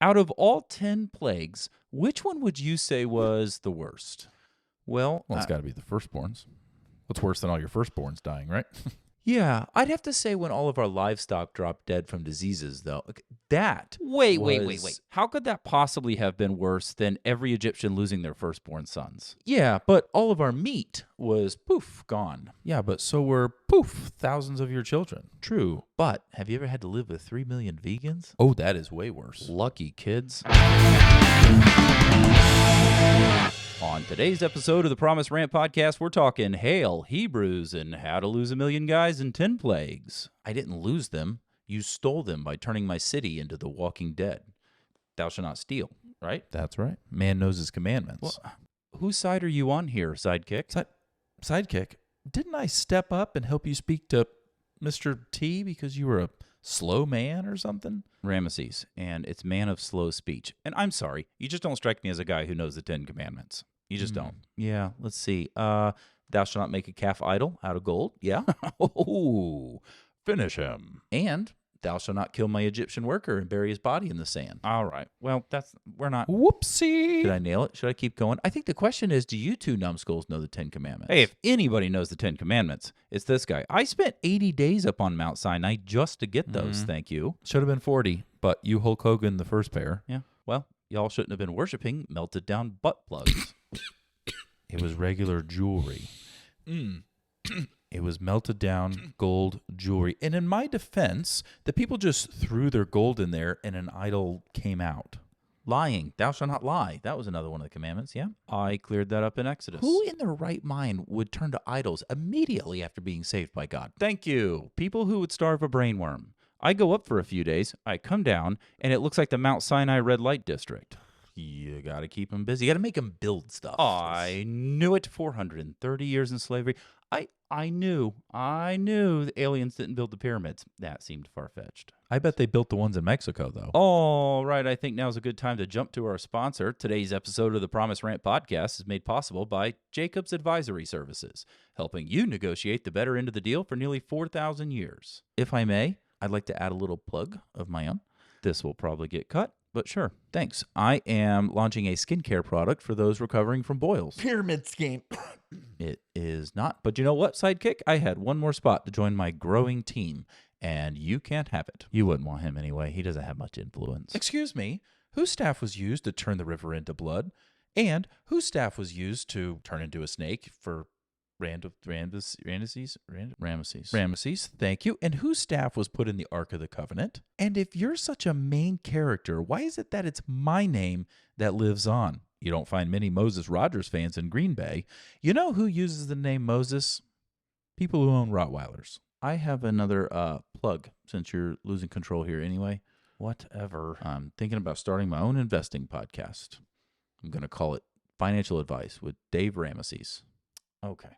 Out of all 10 plagues, which one would you say was the worst? Well, it's got to be the firstborns. What's worse than all your firstborns dying, right? Yeah, I'd have to say when all of our livestock dropped dead from diseases, though. That Wait. How could that possibly have been worse than every Egyptian losing their firstborn sons? Yeah, but all of our meat was, poof, gone. Yeah, but so were, poof, thousands of your children. True, but have you ever had to live with 3 million vegans? Oh, that is way worse. Lucky kids. On today's episode of the Promised Rant Podcast, we're talking Hail, Hebrews, and how to lose 1,000,000 guys in 10 plagues. I didn't lose them. You stole them by turning my city into the walking dead. Thou shalt not steal, right? That's right. Man knows his commandments. Well, whose side are you on here, sidekick? Sidekick, didn't I step up and help you speak to Mr. T because you were a slow man or something? Ramses, and it's man of slow speech. And I'm sorry, you just don't strike me as a guy who knows the 10 Commandments. You just don't. Yeah, let's see. Thou shalt not make a calf idol out of gold. Yeah. Oh, finish him. And thou shalt not kill my Egyptian worker and bury his body in the sand. All right. Well, we're not. Whoopsie. Did I nail it? Should I keep going? I think the question is, do you two numbskulls know the 10 Commandments? Hey, if anybody knows the 10 Commandments, it's this guy. I spent 80 days up on Mount Sinai just to get those. Thank you. Should have been 40, but you Hulk Hogan the first pair. Yeah. Well, y'all shouldn't have been worshiping melted down butt plugs. It was regular jewelry. It was melted down gold jewelry. And in my defense, the people just threw their gold in there and an idol came out. Lying. Thou shalt not lie. That was another one of the commandments, yeah? I cleared that up in Exodus. Who in their right mind would turn to idols immediately after being saved by God? Thank you. People who would starve a brainworm. I go up for a few days, I come down, and it looks like the Mount Sinai red light district. You got to keep them busy. You got to make them build stuff. I knew it. 430 years in slavery. I knew the aliens didn't build the pyramids. That seemed far-fetched. I bet they built the ones in Mexico, though. All right, I think now's a good time to jump to our sponsor. Today's episode of the Promised Rant Podcast is made possible by Jacobs Advisory Services, helping you negotiate the better end of the deal for nearly 4,000 years. If I may, I'd like to add a little plug of my own. This will probably get cut, but sure. Thanks. I am launching a skincare product for those recovering from boils. Pyramid scheme. It is not. But you know what, sidekick? I had one more spot to join my growing team, and you can't have it. You wouldn't want him anyway. He doesn't have much influence. Excuse me, whose staff was used to turn the river into blood? And whose staff was used to turn into a snake for Ramses, thank you. And whose staff was put in the Ark of the Covenant? And if you're such a main character, why is it that it's my name that lives on? You don't find many Moses Rogers fans in Green Bay. You know who uses the name Moses? People who own Rottweilers. I have another plug since you're losing control here anyway. Whatever. I'm thinking about starting my own investing podcast. I'm going to call it Financial Advice with Dave Ramses. Okay.